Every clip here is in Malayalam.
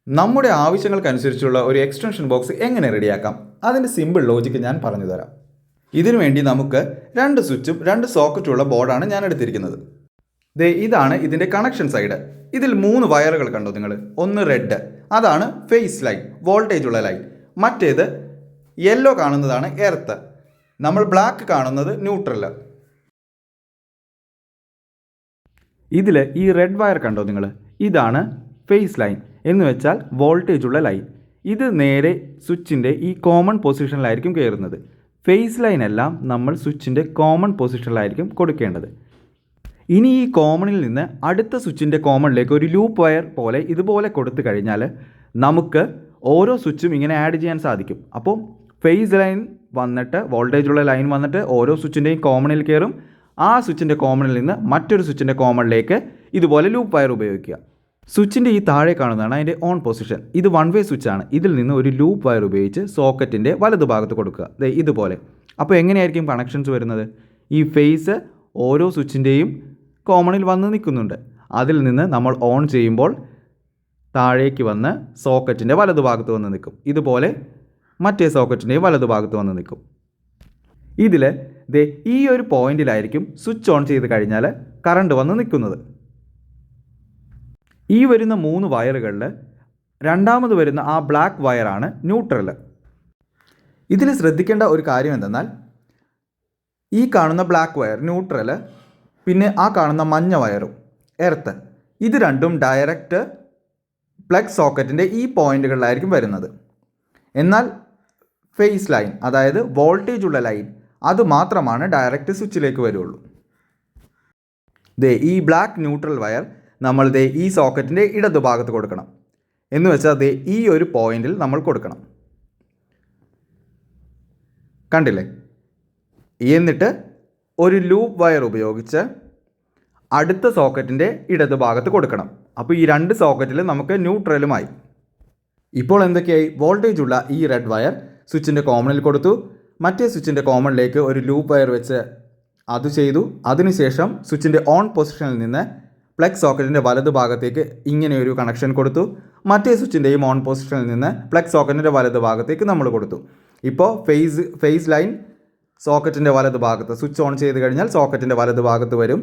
നമ്മുടെ ആവശ്യങ്ങൾക്കനുസരിച്ചുള്ള ഒരു എക്സ്റ്റൻഷൻ ബോക്സ് എങ്ങനെ റെഡിയാക്കാം അതിൻ്റെ സിമ്പിൾ ലോജിക്ക് ഞാൻ പറഞ്ഞു തരാം. ഇതിനുവേണ്ടി നമുക്ക് 2 സ്വിച്ചും 2 സോക്കറ്റുള്ള ബോർഡാണ് ഞാൻ എടുത്തിരിക്കുന്നത്. ഇതാണ് ഇതിൻ്റെ കണക്ഷൻ സൈഡ്. ഇതിൽ 3 വയറുകൾ കണ്ടോ നിങ്ങൾ? ഒന്ന് റെഡ്, അതാണ് ഫേസ് ലൈൻ, വോൾട്ടേജ് ഉള്ള ലൈൻ. മറ്റേത് യെല്ലോ കാണുന്നതാണ് എർത്ത്, നമ്മൾ ബ്ലാക്ക് കാണുന്നത് ന്യൂട്രൽ. ഇതിൽ ഈ റെഡ് വയർ കണ്ടോ നിങ്ങൾ? ഇതാണ് ഫേസ് ലൈൻ, എന്ന് വെച്ചാൽ വോൾട്ടേജ് ഉള്ള ലൈൻ. ഇത് നേരെ സ്വിച്ചിൻ്റെ ഈ കോമൺ പൊസിഷനിലായിരിക്കും കയറുന്നത്. ഫേസ് ലൈൻ എല്ലാം നമ്മൾ സ്വിച്ചിൻ്റെ കോമൺ പൊസിഷനിലായിരിക്കും കൊടുക്കേണ്ടത്. ഇനി ഈ കോമണിൽ നിന്ന് അടുത്ത സ്വിച്ചിൻ്റെ കോമണിലേക്ക് ഒരു ലൂപ്പ് വയർ പോലെ ഇതുപോലെ കൊടുത്തു കഴിഞ്ഞാൽ നമുക്ക് ഓരോ സ്വിച്ചും ഇങ്ങനെ ആഡ് ചെയ്യാൻ സാധിക്കും. അപ്പോൾ ഫേസ് ലൈൻ വന്നിട്ട് വോൾട്ടേജ് ഉള്ള ലൈൻ വന്നിട്ട് ഓരോ സ്വിച്ചിൻ്റെയും കോമണിൽ കയറും. ആ സ്വിച്ചിൻ്റെ കോമണിൽ നിന്ന് മറ്റൊരു സ്വിച്ചിൻ്റെ കോമണിലേക്ക് ഇതുപോലെ ലൂപ്പ് വയർ ഉപയോഗിക്കുക. സ്വിച്ചിൻ്റെ ഈ താഴെ കാണുന്നതാണ് അതിൻ്റെ ഓൺ പൊസിഷൻ. ഇത് 1 വേ സ്വിച്ചാണ്. ഇതിൽ നിന്ന് ഒരു ലൂപ്പ് വയർ ഉപയോഗിച്ച് സോക്കറ്റിൻ്റെ വലതുഭാഗത്ത് കൊടുക്കുക, ഇതുപോലെ. അപ്പോൾ എങ്ങനെയായിരിക്കും കണക്ഷൻസ് വരുന്നത്? ഈ ഫേസ് ഓരോ സ്വിച്ചിൻ്റെയും കോമണിൽ വന്ന് നിൽക്കുന്നുണ്ട്. അതിൽ നിന്ന് നമ്മൾ ഓൺ ചെയ്യുമ്പോൾ താഴേക്ക് വന്ന് സോക്കറ്റിൻ്റെ വലതുഭാഗത്ത് വന്ന് നിൽക്കും. ഇതുപോലെ മറ്റേ സോക്കറ്റിൻ്റെയും വലതുഭാഗത്ത് വന്ന് നിൽക്കും. ഇതിൽ ഈ ഒരു പോയിന്റിലായിരിക്കും സ്വിച്ച് ഓൺ ചെയ്ത് കഴിഞ്ഞാൽ കറണ്ട് വന്ന് നിൽക്കുന്നത്. ഈ വരുന്ന 3 വയറുകളിൽ രണ്ടാമത് വരുന്ന ആ ബ്ലാക്ക് വയറാണ് ന്യൂട്രൽ. ഇതിൽ ശ്രദ്ധിക്കേണ്ട ഒരു കാര്യം എന്തെന്നാൽ ഈ കാണുന്ന ബ്ലാക്ക് വയർ ന്യൂട്രൽ, പിന്നെ ആ കാണുന്ന മഞ്ഞ വയറും എർത്ത്, ഇത് രണ്ടും ഡയറക്റ്റ് പ്ലഗ് സോക്കറ്റിൻ്റെ ഈ പോയിന്റുകളിലായിരിക്കും വരുന്നത്. എന്നാൽ ഫേസ് ലൈൻ, അതായത് വോൾട്ടേജ് ഉള്ള ലൈൻ, അത് മാത്രമാണ് ഡയറക്റ്റ് സ്വിച്ചിലേക്ക് വരുള്ളൂ. ഈ ബ്ലാക്ക് ന്യൂട്രൽ വയർ നമ്മൾ ഈ സോക്കറ്റിൻ്റെ ഇടതുഭാഗത്ത് കൊടുക്കണം. എന്ന് വെച്ചാൽ ഈ ഒരു പോയിന്റിൽ നമ്മൾ കൊടുക്കണം. കണ്ടില്ലേ? എന്നിട്ട് ഒരു ലൂപ്പ് വയർ ഉപയോഗിച്ച് അടുത്ത സോക്കറ്റിൻ്റെ ഇടതുഭാഗത്ത് കൊടുക്കണം. അപ്പോൾ ഈ 2 സോക്കറ്റിൽ നമുക്ക് ന്യൂട്രലുമായി. ഇപ്പോൾ എന്തൊക്കെയായി? വോൾട്ടേജ് ഉള്ള ഈ റെഡ് വയർ സ്വിച്ചിൻ്റെ കോമണിൽ കൊടുത്തു. മറ്റേ സ്വിച്ചിൻ്റെ കോമണിലേക്ക് ഒരു ലൂപ്പ് വയർ വെച്ച് അത് ചെയ്തു. അതിനുശേഷം സ്വിച്ചിൻ്റെ ഓൺ പൊസിഷനിൽ നിന്ന് പ്ലഗ് സോക്കറ്റിൻ്റെ വലതുഭാഗത്തേക്ക് ഇങ്ങനെ ഒരു കണക്ഷൻ കൊടുത്തു. മറ്റേ സ്വിച്ചിൻ്റെയും ഓൺ പൊസിഷനിൽ നിന്ന് പ്ലഗ് സോക്കറ്റിൻ്റെ വലതുഭാഗത്തേക്ക് നമ്മൾ കൊടുത്തു. ഇപ്പോൾ ഫേസ് ലൈൻ സോക്കറ്റിൻ്റെ വലതുഭാഗത്ത്, സ്വിച്ച് ഓൺ ചെയ്ത് കഴിഞ്ഞാൽ സോക്കറ്റിൻ്റെ വലതുഭാഗത്ത് വരും.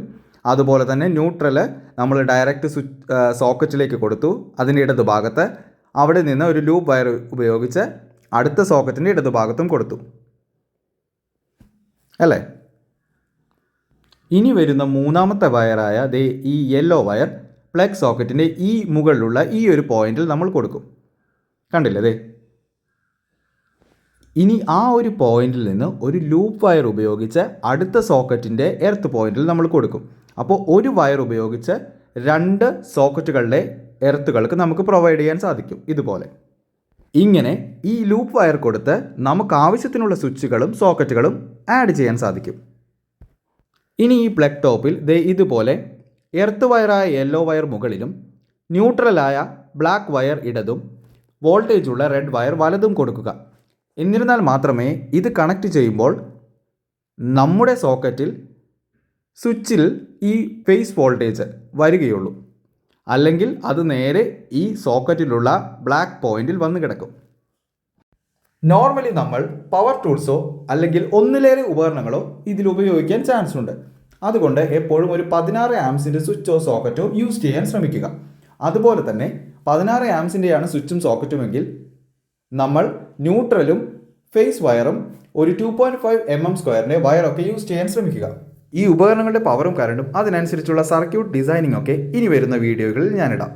അതുപോലെ തന്നെ ന്യൂട്രൽ നമ്മൾ ഡയറക്റ്റ് സോക്കറ്റിലേക്ക് കൊടുത്തു, അതിൻ്റെ ഇടതുഭാഗത്ത്. അവിടെ നിന്ന് ഒരു ലൂപ്പ് വയർ ഉപയോഗിച്ച് അടുത്ത സോക്കറ്റിൻ്റെ ഇടതുഭാഗത്തും കൊടുത്തു, അല്ലേ? ഇനി വരുന്ന 3ാമത്തെ വയറായ ഈ യെല്ലോ വയർ പ്ലഗ് സോക്കറ്റിൻ്റെ ഈ മുകളിലുള്ള ഈ ഒരു പോയിന്റിൽ നമ്മൾ കൊടുക്കും. കണ്ടില്ലേ? ഇനി ആ ഒരു പോയിന്റിൽ നിന്ന് ഒരു ലൂപ്പ് വയർ ഉപയോഗിച്ച് അടുത്ത സോക്കറ്റിൻ്റെ എർത്ത് പോയിന്റിൽ നമ്മൾ കൊടുക്കും. അപ്പോൾ ഒരു വയർ ഉപയോഗിച്ച് 2 സോക്കറ്റുകളുടെ എർത്തുകൾക്ക് നമുക്ക് പ്രൊവൈഡ് ചെയ്യാൻ സാധിക്കും. ഇതുപോലെ ഇങ്ങനെ ഈ ലൂപ്പ് വയർ കൊടുത്ത് നമുക്ക് ആവശ്യത്തിനുള്ള സ്വിച്ചുകളും സോക്കറ്റുകളും ആഡ് ചെയ്യാൻ സാധിക്കും. ഇനി ഈ പ്ലഗ് ടോപ്പിൽ ഇതുപോലെ എർത്ത് വയറായ യെല്ലോ വയർ മുകളിലും ന്യൂട്രലായ ബ്ലാക്ക് വയർ ഇടതും വോൾട്ടേജ് ഉള്ള റെഡ് വയർ വലതും കൊടുക്കുക. എന്നിരുന്നാൽ മാത്രമേ ഇത് കണക്ട് ചെയ്യുമ്പോൾ നമ്മുടെ സോക്കറ്റിൽ സ്വിച്ചിൽ ഈ ഫേസ് വോൾട്ടേജ് വരികയുള്ളൂ. അല്ലെങ്കിൽ അത് നേരെ ഈ സോക്കറ്റിലുള്ള ബ്ലാക്ക് പോയിന്റിൽ വന്ന് കിടക്കും. നോർമലി നമ്മൾ പവർ ടൂൾസോ അല്ലെങ്കിൽ ഒന്നിലേറെ ഉപകരണങ്ങളോ ഇതിൽ ഉപയോഗിക്കാൻ ചാൻസ് ഉണ്ട്. അതുകൊണ്ട് എപ്പോഴും ഒരു 16 ആംസിൻ്റെ സ്വിച്ചോ സോക്കറ്റോ യൂസ് ചെയ്യാൻ ശ്രമിക്കുക. അതുപോലെ തന്നെ 16 ആംസിൻ്റെയാണ് സ്വിച്ചും സോക്കറ്റുമെങ്കിൽ നമ്മൾ ന്യൂട്രലും ഫേസ് വയറും ഒരു 2.5 mm² വയറൊക്കെ യൂസ് ചെയ്യാൻ ശ്രമിക്കുക. ഈ ഉപകരണങ്ങളുടെ പവറും കറണ്ടും അതിനനുസരിച്ചുള്ള സർക്യൂട്ട് ഡിസൈനിങ് ഒക്കെ ഇനി വരുന്ന വീഡിയോകളിൽ ഞാനിടാം.